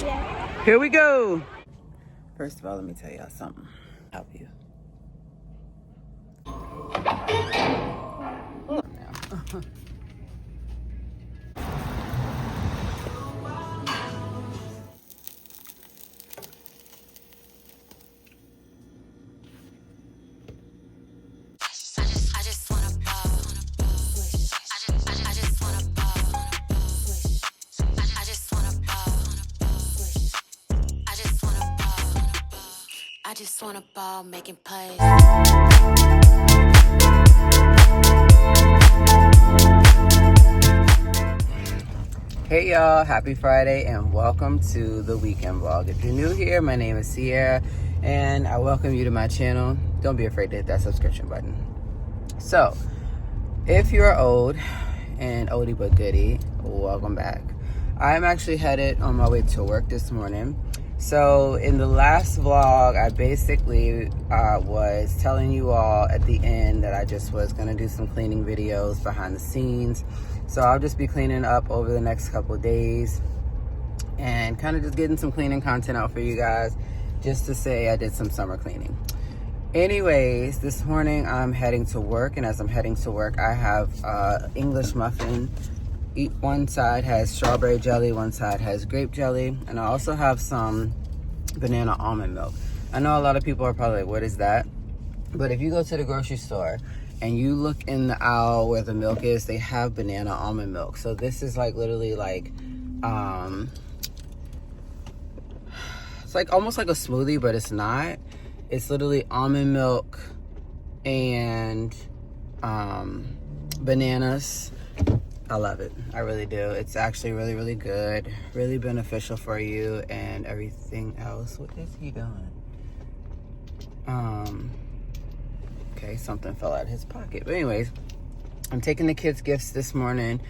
Yeah. Here we go. First of all, let me tell y'all something. Help you. I just wanna ball making plays. Hey y'all, happy Friday and welcome to the weekend vlog. If you're new here, my name is Ciara and I welcome you to my channel. Don't be afraid to hit that subscription button. So, if you're old and oldie but goodie, welcome back. I'm actually headed on my way to work this morning. So in the last vlog, I basically was telling you all at the end that I just was gonna do some cleaning videos behind the scenes. So I'll just be cleaning up over the next couple of days and kind of just getting some cleaning content out for you guys, just to say I did some summer cleaning. Anyways, this morning I'm heading to work, and as I'm heading to work, I have English muffin. One side has strawberry jelly, one side has grape jelly, and I also have some banana almond milk. I know a lot of people are probably like, what is that? But if you go to the grocery store and you look in the aisle where the milk is, they have banana almond milk. So this is like literally like, it's like almost like a smoothie, but it's not. It's literally almond milk and bananas. I love it. I really do. It's actually really, really good. Really beneficial for you and everything else. What is he doing? Okay, something fell out of his pocket. But anyways, I'm taking the kids' gifts this morning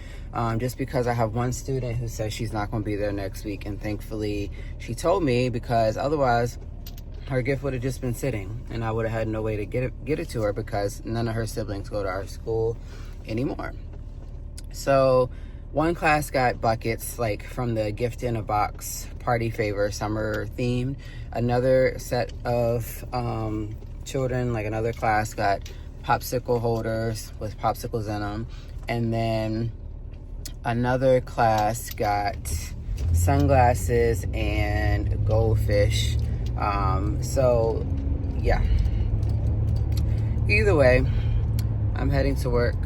just because I have one student who says she's not going to be there next week. And thankfully, she told me, because otherwise her gift would have just been sitting and I would have had no way to get it to her, because none of her siblings go to our school anymore. So one class got buckets, like from the gift in a box party favor summer themed. Another set of children, like another class, got popsicle holders with popsicles in them. And then another class got sunglasses and goldfish. So yeah, either way, I'm heading to work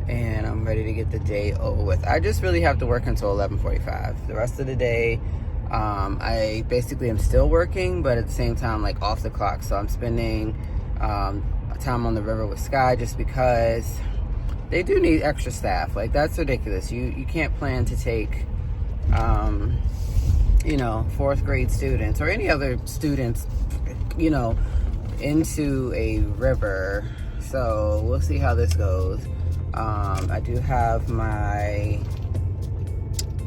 and I'm ready to get the day over with. I just really have to work until 11:45. The rest of the day, I basically am still working, but at the same time, like off the clock. So I'm spending time on the river with Sky, just because they do need extra staff. Like, that's ridiculous. You can't plan to take, you know, 4th grade students or any other students, you know, into a river. So we'll see how this goes. I do have my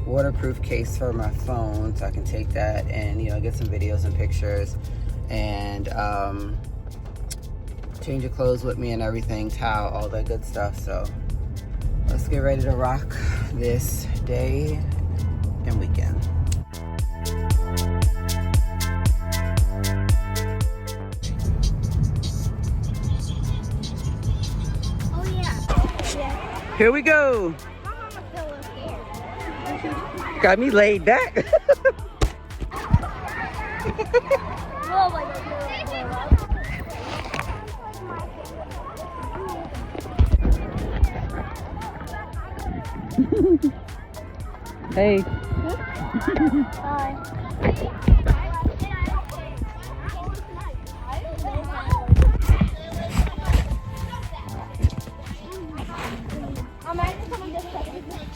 waterproof case for my phone, so I can take that and, you know, get some videos and pictures, and change of clothes with me and everything, towel, all that good stuff. So let's get ready to rock this day and weekend. Here we go. Got me laid back. Hey. Bye.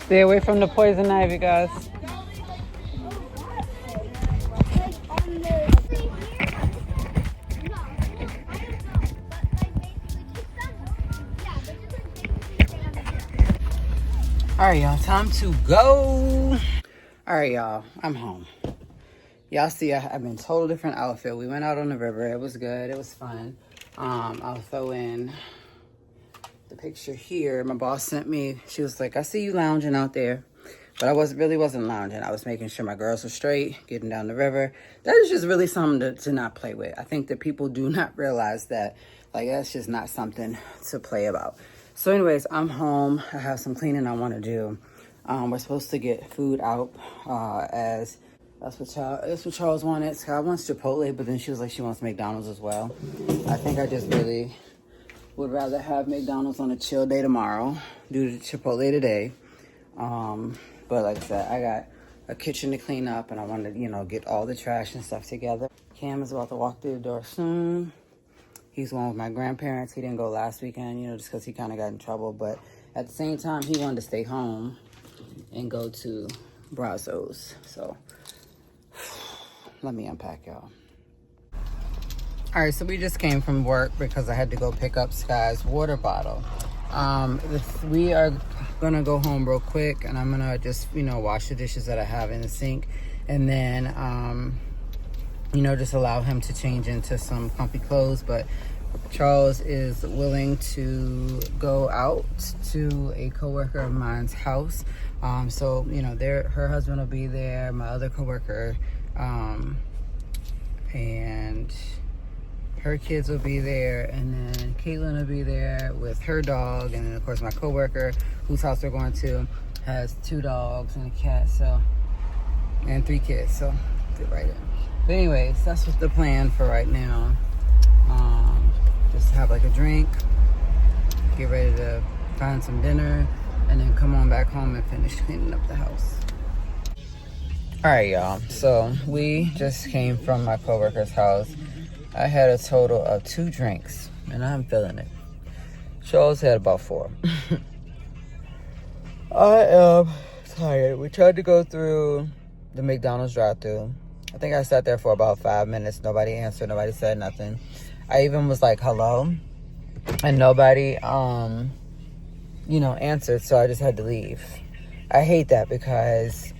Stay away from the poison ivy, guys. All right, y'all, time to go. All right, y'all, I'm home. Y'all see, I'm in a total different outfit. We went out on the river. It was good. It was fun. I'll throw in the picture here. My boss sent me. She was like, I see you lounging out there. But I wasn't lounging. I was making sure my girls were straight, getting down the river. That is just really something to not play with. I think that people do not realize that, like, that's just not something to play about. So anyways, I'm home. I have some cleaning I want to do. We're supposed to get food out as that's what Charles wanted. Scott wants Chipotle, but then she was like she wants McDonald's as well. I think I just really would rather have McDonald's on a chill day tomorrow, do the Chipotle today. But like I said, I got a kitchen to clean up, and I want to, you know, get all the trash and stuff together. Cam is about to walk through the door soon. He's going with my grandparents. He didn't go last weekend, you know, just because he kind of got in trouble. But at the same time, he wanted to stay home and go to Brazos. So let me unpack, y'all. All right, so we just came from work because I had to go pick up Sky's water bottle. We are gonna go home real quick, and I'm gonna just, you know, wash the dishes that I have in the sink, and then you know, just allow him to change into some comfy clothes. But Charles is willing to go out to a coworker of mine's house. So, you know, her husband will be there, my other coworker, and her kids will be there, and then Caitlin will be there with her dog, and then of course my coworker, whose house we're going to, has 2 dogs and a cat, so, and 3 kids, so fit right in. But anyways, that's what's the plan for right now. Just have like a drink, get ready to find some dinner, and then come on back home and finish cleaning up the house. All right, y'all. So we just came from my coworker's house. I had a total of 2 drinks, and I'm feeling it. Charles had about 4. I am tired. We tried to go through the McDonald's drive-thru. I think I sat there for about 5 minutes. Nobody answered. Nobody said nothing. I even was like, hello, and nobody, you know, answered. So I just had to leave. I hate that because,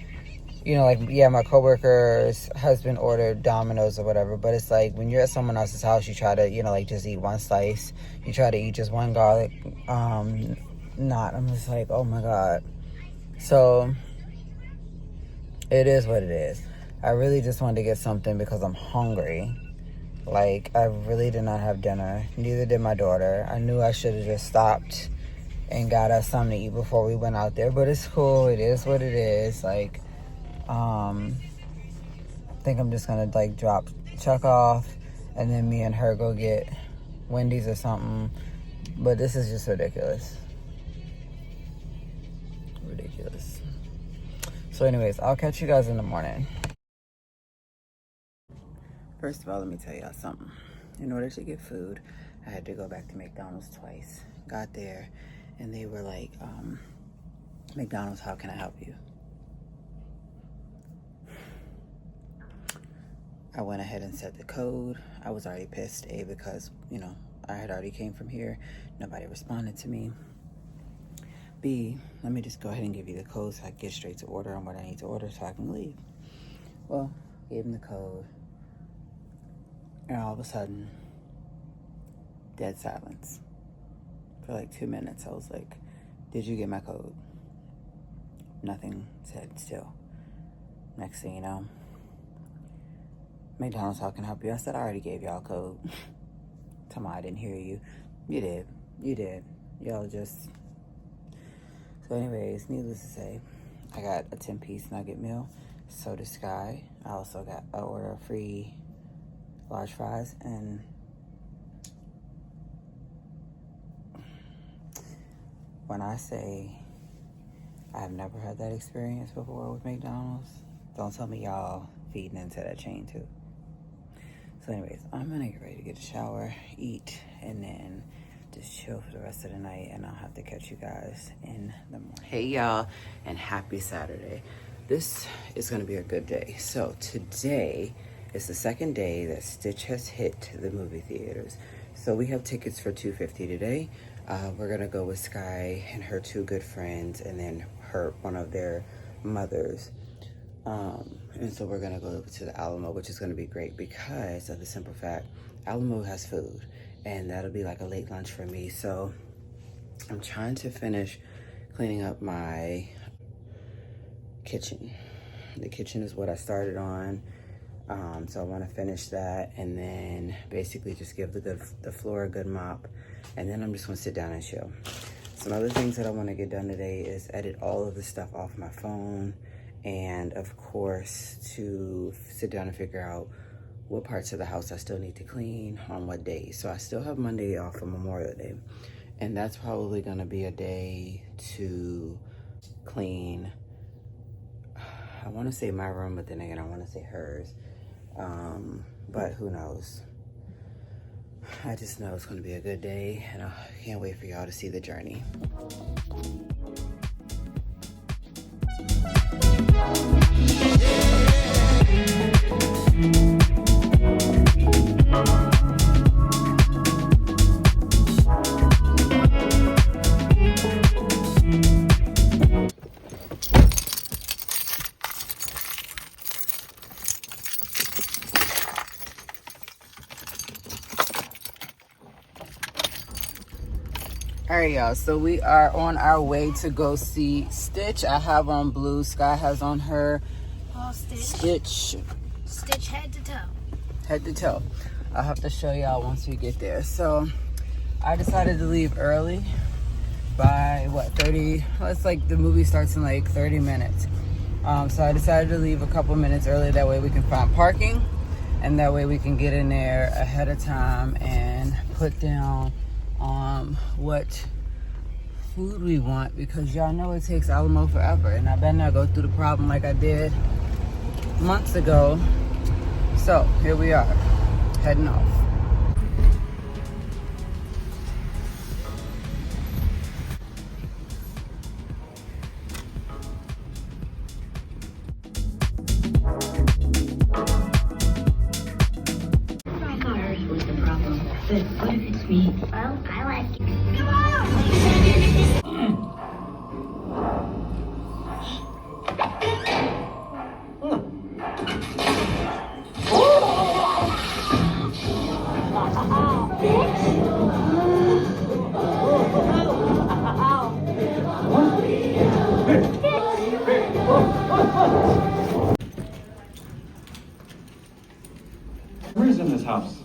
you know, like, yeah, my coworker's husband ordered Domino's or whatever, but it's like when you're at someone else's house, you try to, you know, like just eat 1 slice. You try to eat just 1 garlic knot. I'm just like, oh my God. So it is what it is. I really just wanted to get something because I'm hungry. Like, I really did not have dinner. Neither did my daughter. I knew I should have just stopped and got us something to eat before we went out there, but it's cool. It is what it is. Like, I think I'm just gonna like drop Chuck off, and then me and her go get Wendy's or something. But this is just ridiculous. Ridiculous. So anyways, I'll catch you guys in the morning. First of all, let me tell y'all something. In order to get food, I had to go back to McDonald's twice. Got there, and they were like, McDonald's, how can I help you? I went ahead and set the code. I was already pissed, A, because, you know, I had already came from here. Nobody responded to me. B, let me just go ahead and give you the code so I can get straight to order on what I need to order so I can leave. Well, gave him the code. And all of a sudden, dead silence. For like 2 minutes, I was like, did you get my code? Nothing said still. Next thing you know, McDonald's, how can I help you? I said, I already gave y'all a code. Tell me I didn't hear you. You did. You did. Y'all just... So anyways, needless to say, I got a 10-piece nugget meal. So did Sky. I also got an order of free large fries, and when I say I've never had that experience before with McDonald's, don't tell me y'all feeding into that chain too. So anyways, I'm gonna get ready to get a shower, eat, and then just chill for the rest of the night, and I'll have to catch you guys in the morning. Hey y'all, and happy Saturday. This is gonna be a good day. So today, it's the second day that Stitch has hit the movie theaters. So we have tickets for $250 today. We're gonna go with Sky and her 2 good friends, and then one of their mothers. And so we're gonna go to the Alamo, which is gonna be great because of the simple fact, Alamo has food, and that'll be like a late lunch for me. So I'm trying to finish cleaning up my kitchen. The kitchen is what I started on. So I want to finish that and then basically just give the floor a good mop. And then I'm just going to sit down and chill. Some other things that I want to get done today is edit all of the stuff off my phone. And of course, to sit down and figure out what parts of the house I still need to clean on what days. So I still have Monday off for Memorial Day. And that's probably going to be a day to clean. I want to say my room, but then again, I want to say hers. But who knows? I just know it's going to be a good day, and I can't wait for y'all to see the journey. All right, y'all, so we are on our way to go see Stitch. I have on blue, Sky has on her Stitch Head to toe. Head to toe. I'll have to show y'all once we get there. So I decided to leave early by what, 30, well, it's like the movie starts in like 30 minutes. So I decided to leave a couple minutes early, that way we can find parking and that way we can get in there ahead of time and put down what food we want, because y'all know it takes Alamo forever and I better not go through the problem like I did months ago. So here we are, heading off. What's the problem? But what if it's me? Well, I like it. Who's in this house?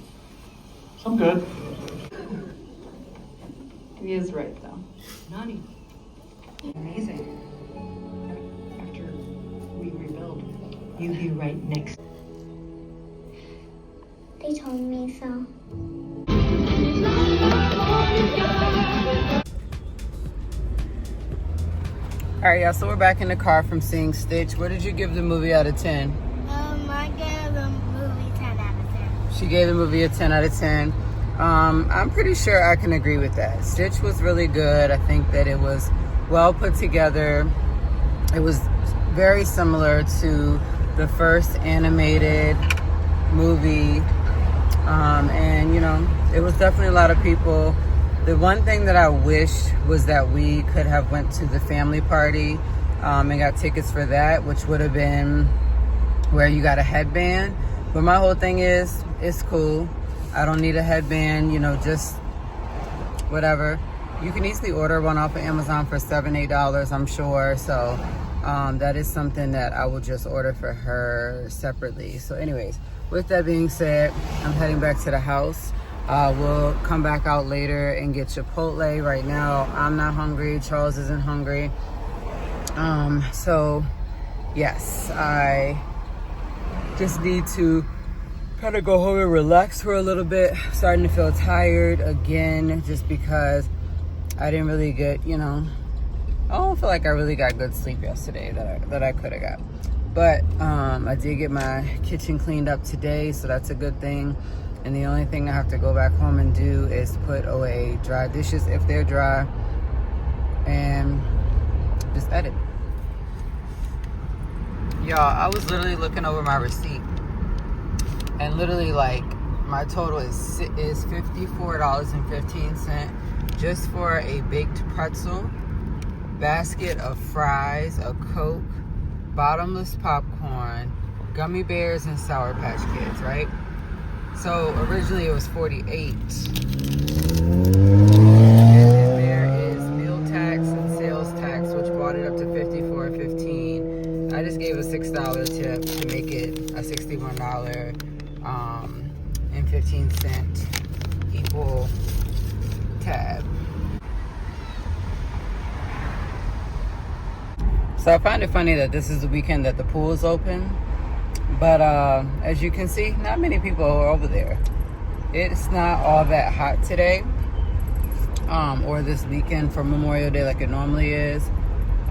I'm good. He is right, though. Naughty. Amazing. After we rebuild, you be right next. They told me so. All right, y'all, so we're back in the car from seeing Stitch. What did you give the movie out of 10? I gave the movie 10 out of 10. She gave the movie a 10 out of 10. I'm pretty sure I can agree with that. Stitch was really good. I think that it was well put together. It was very similar to the first animated movie. And, you know, it was definitely a lot of people. The one thing that I wish was that we could have went to the family party and got tickets for that, which would have been where you got a headband. But my whole thing is, it's cool. I don't need a headband, you know, just whatever. You can easily order one off of Amazon for $7, $8, I'm sure. So that is something that I will just order for her separately. So anyways, with that being said, I'm heading back to the house. We'll come back out later and get Chipotle. Right now, I'm not hungry. Charles isn't hungry. So yes, I just need to kind of go home and relax for a little bit. Starting to feel tired again, just because I didn't really get, you know, I don't feel like I really got good sleep yesterday that I could have got. But I did get my kitchen cleaned up today, so that's a good thing. And the only thing I have to go back home and do is put away dry dishes if they're dry and just edit. Y'all, I was literally looking over my receipt and literally like my total is $54.15 just for a baked pretzel, basket of fries, a Coke, bottomless popcorn, gummy bears, and Sour Patch Kids, right? So originally it was $48. And there is meal tax and sales tax, which brought it up to $54.15. I $1 tip to make it a $61 and 15-cent equal tab. So I find it funny that this is the weekend that the pool is open, but as you can see, not many people are over there. It's not all that hot today, or this weekend for Memorial Day like it normally is.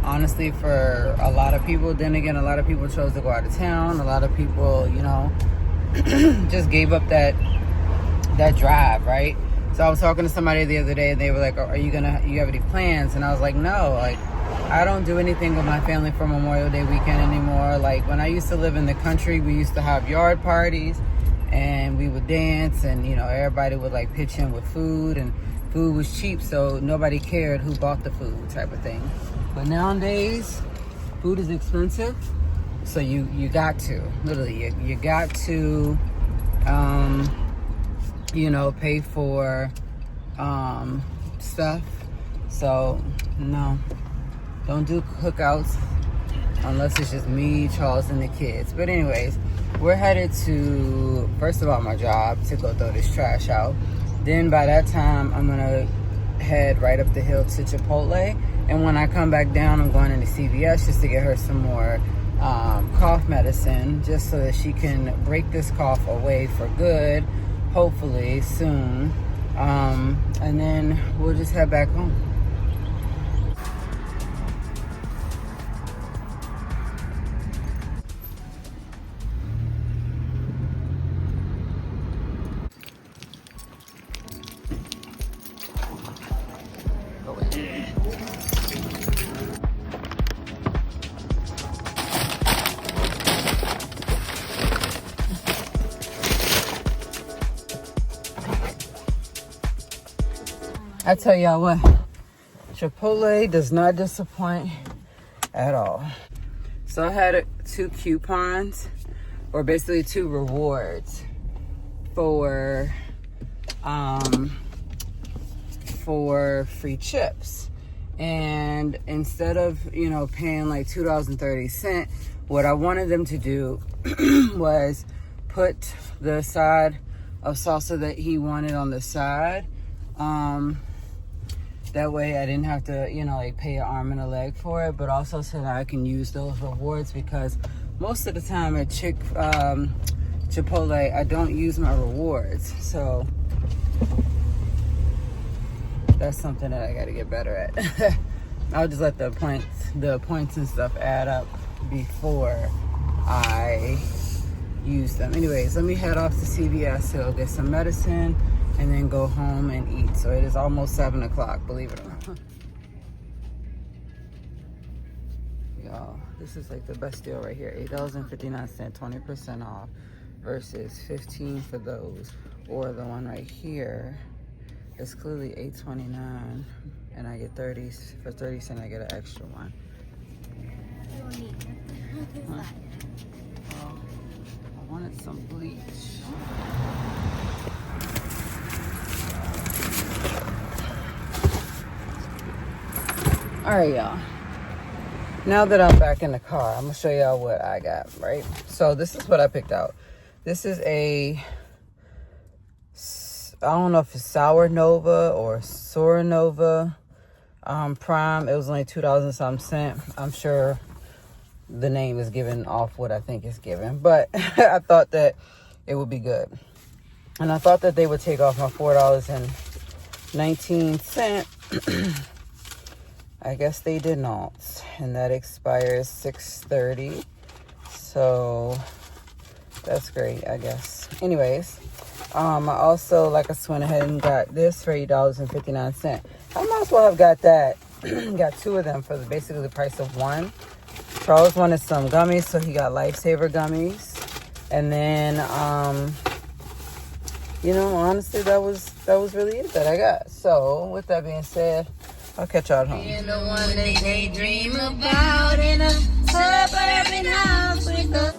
Honestly, for a lot of people, then again, a lot of people chose to go out of town. A lot of people, you know, just gave up that drive, right? So I was talking to somebody the other day and they were like, "Are you have any plans?" And I was like, "No, like I don't do anything with my family for Memorial Day weekend anymore. Like when I used to live in the country, we used to have yard parties and we would dance, and you know, everybody would like pitch in with food, and food was cheap, so nobody cared who bought the food type of thing. But nowadays, food is expensive, so you got to, literally, you got to, you know, pay for stuff. So, no, don't do cookouts unless it's just me, Charles, and the kids. But anyways, we're headed to, first of all, my job to go throw this trash out. Then by that time, I'm gonna head right up the hill to Chipotle. And when I come back down, I'm going into CVS just to get her some more cough medicine, just so that she can break this cough away for good, hopefully soon. And then we'll just head back home. I tell y'all what, Chipotle does not disappoint at all. So I had 2 coupons, or basically 2 rewards for free chips. And instead of, you know, paying like $2.30, what I wanted them to do was put the side of salsa that he wanted on the side. That way I didn't have to, you know, like pay an arm and a leg for it, but also so that I can use those rewards, because most of the time at Chipotle, I don't use my rewards. So that's something that I got to get better at. I'll just let the points and stuff add up before I use them. Anyways, let me head off to CVS to get some medicine and then go home and eat. So it is almost 7 o'clock, believe it or not. Y'all, this is like the best deal right here. $8.59, 20% off versus $15 for those. Or the one right here is clearly $8.29 and I get 30, for 30 cents I get an extra one. Huh? Well, I wanted some bleach. All right, y'all. Now that I'm back in the car, I'm gonna show y'all what I got, right? So this is what I picked out. This is a, I don't know if it's Sour Nova or Sour Nova Prime. It was only $2 and some cent. I'm sure the name is giving off what I think it's giving, but I thought that it would be good. And I thought that they would take off my $4.19. I guess they did not, and that expires 6/30, so that's great, I guess. Anyways, I also, like, I went ahead and got this for $8.59. I might as well have got that. Got 2 of them for basically the price of one. Charles wanted some gummies, so he got Lifesaver gummies, and then you know, honestly, that was really it that I got. So with that being said, I'll catch y'all at home. You're the one that they dream about in a suburban house with a...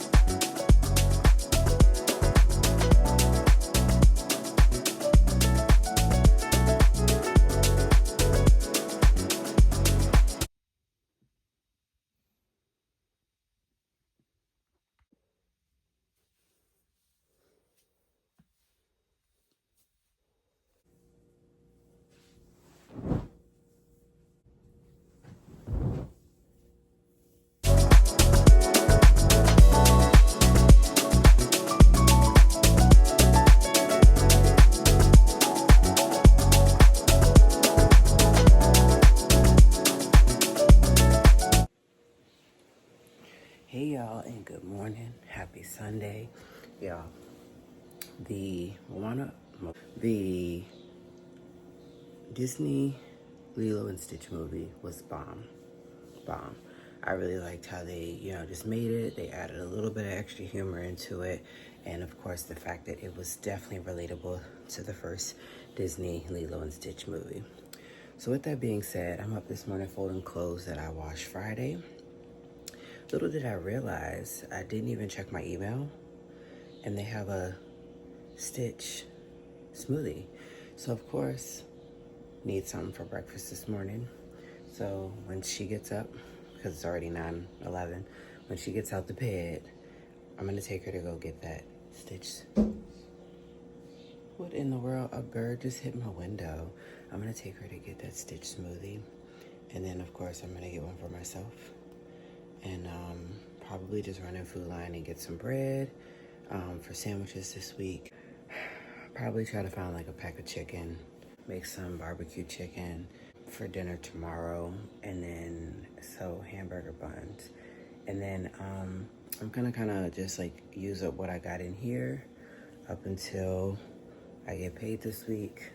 and good morning. Happy Sunday, y'all. The Disney Lilo and Stitch movie was bomb. I really liked how they, just made it. They added a little bit of extra humor into it, and of course the fact that it was definitely relatable to the first Disney Lilo and Stitch movie. So with that being said, I'm up this morning folding clothes that I washed Friday. Little did I realize, I didn't even check my email, and they have a Stitch smoothie. So of course, need something for breakfast this morning. So when she gets up, because it's already 9:11, when she gets out the bed, I'm gonna take her to go get that Stitch. What in the world? A bird just hit my window. I'm gonna take her to get that Stitch smoothie. And then of course I'm gonna get one for myself. And probably just run in Food Line and get some bread for sandwiches this week. Probably try to find like a pack of chicken, make some barbecue chicken for dinner tomorrow, and then hamburger buns. And then I'm gonna kind of just like use up what I got in here up until I get paid this week,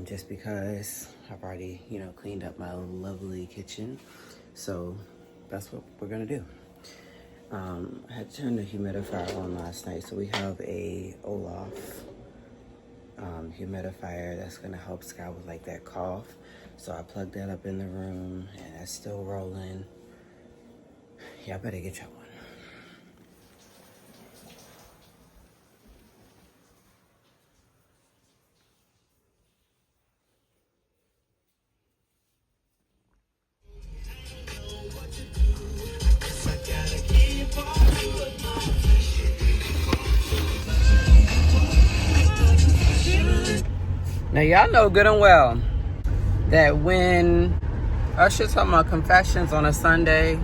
just because I've already cleaned up my lovely kitchen. So that's what we're gonna do. I had turned the humidifier on last night, so we have a Olaf humidifier that's gonna help Sky with like that cough. So I plugged that up in the room, and that's still rolling. Yeah, I better get y'all one. Now y'all know good and well that when Usher's talking about confessions on a Sunday,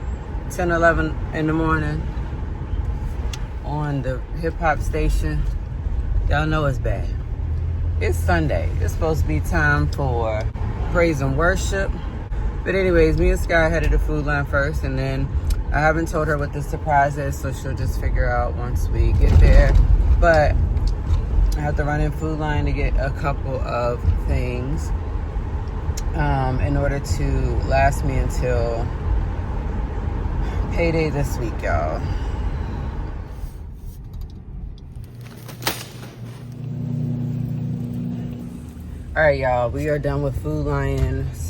10, 11 in the morning on the hip hop station, y'all know it's bad. It's Sunday. It's supposed to be time for praise and worship. But anyways, me and Sky headed to Food Line first, and then I haven't told her what the surprise is, so she'll just figure out once we get there. But I have to run in Food Line to get a couple of things in order to last me until payday this week, y'all. All right, y'all, we are done with Food Line. Let's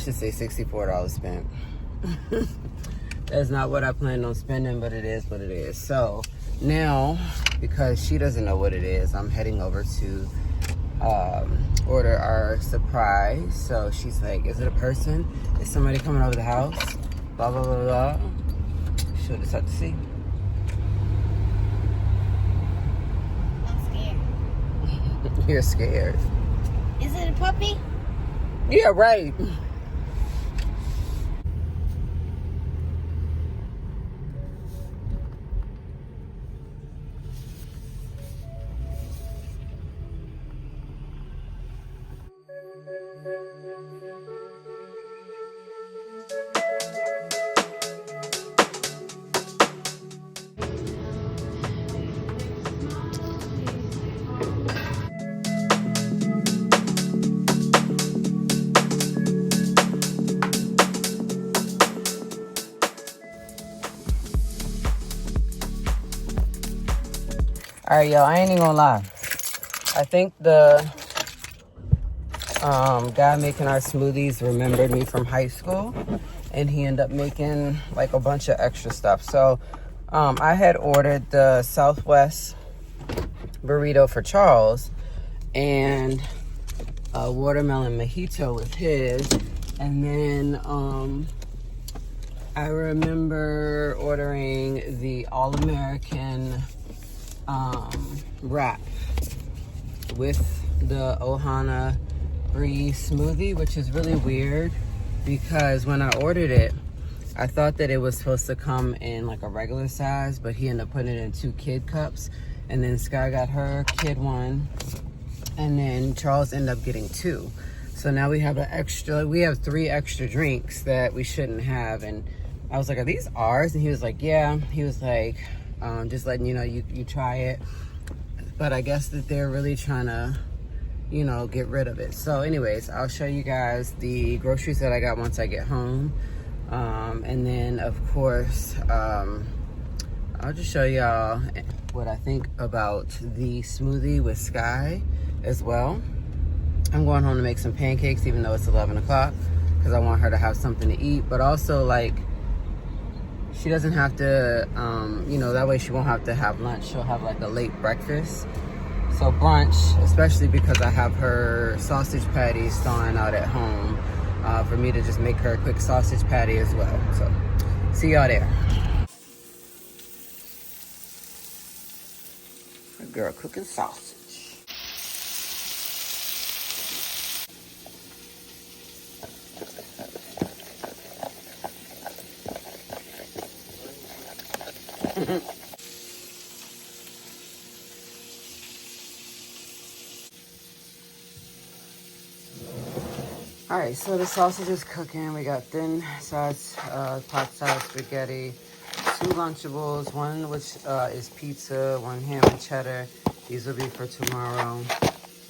just say $64 spent. That's not what I planned on spending, but it is what it is. So now, because she doesn't know what it is, I'm heading over to order our surprise. So she's like, is it a person? Is somebody coming over the house? Blah, blah, blah, blah. She'll just have to see. I'm scared. You're scared. Is it a puppy? Yeah, right. All right, y'all, I ain't even gonna lie. I think the guy making our smoothies remembered me from high school, and he ended up making like a bunch of extra stuff. So I had ordered the Southwest burrito for Charles and a watermelon mojito with his, and then I remember ordering the All-American wrap with the Ohana brie smoothie, which is really weird because when I ordered it, I thought that it was supposed to come in like a regular size, but he ended up putting it in 2 kid cups, and then Sky got her kid one, and then Charles ended up getting 2. So now we have 3 extra drinks that we shouldn't have, and I was like, are these ours? And he was like, yeah. He was like, just letting you know, you try it. But I guess that they're really trying to, you know, get rid of it. So anyways, I'll show you guys the groceries that I got once I get home. And then of course, I'll just show y'all what I think about the smoothie with Sky as well. I'm going home to make some pancakes, even though it's 11 o'clock, because I want her to have something to eat. But also, like, she doesn't have to, you know, that way she won't have to have lunch. She'll have like a late breakfast. So brunch, especially because I have her sausage patties thawing out at home, for me to just make her a quick sausage patty as well. So see y'all there. A girl cooking sausage. All right, so the sausage is cooking. We got thin size pot size spaghetti, 2 Lunchables, one which is pizza, 1 ham and cheddar. These will be for tomorrow.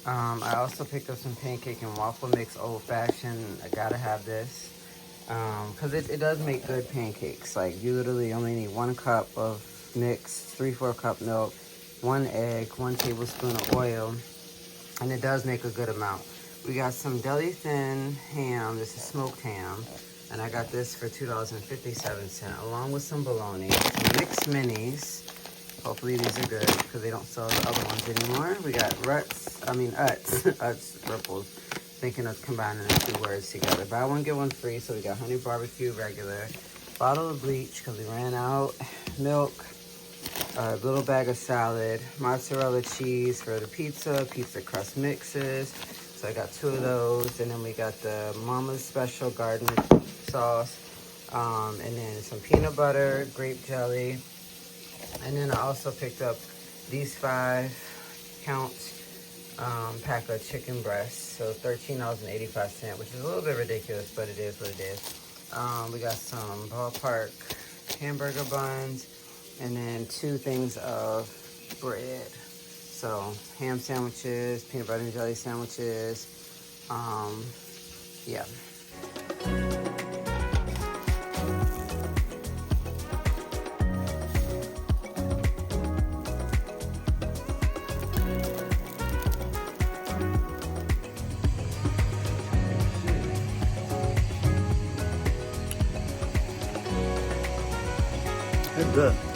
I also picked up some pancake and waffle mix, old fashioned. I gotta have this because it does make good pancakes. Like, you literally only need 1 cup of mix, 3/4 cup milk, 1 egg, 1 tablespoon of oil, and it does make a good amount. We got some deli thin ham. This is smoked ham, and I got this for $2.57, along with some bologna, some mixed minis. Hopefully these are good because they don't sell the other ones anymore. We got Utz ripples. Thinking of combining the 2 words together. Buy one, get one free. So we got honey barbecue regular, bottle of bleach because we ran out, milk, a little bag of salad, mozzarella cheese for the pizza crust mixes. So I got 2 of those, and then we got the Mama's Special Garden sauce, and then some peanut butter, grape jelly, and then I also picked up these 5-count pack of chicken breasts, so $13.85, which is a little bit ridiculous, but it is what it is. We got some ballpark hamburger buns, and then 2 things of bread. So ham sandwiches, peanut butter and jelly sandwiches, yeah. It's good.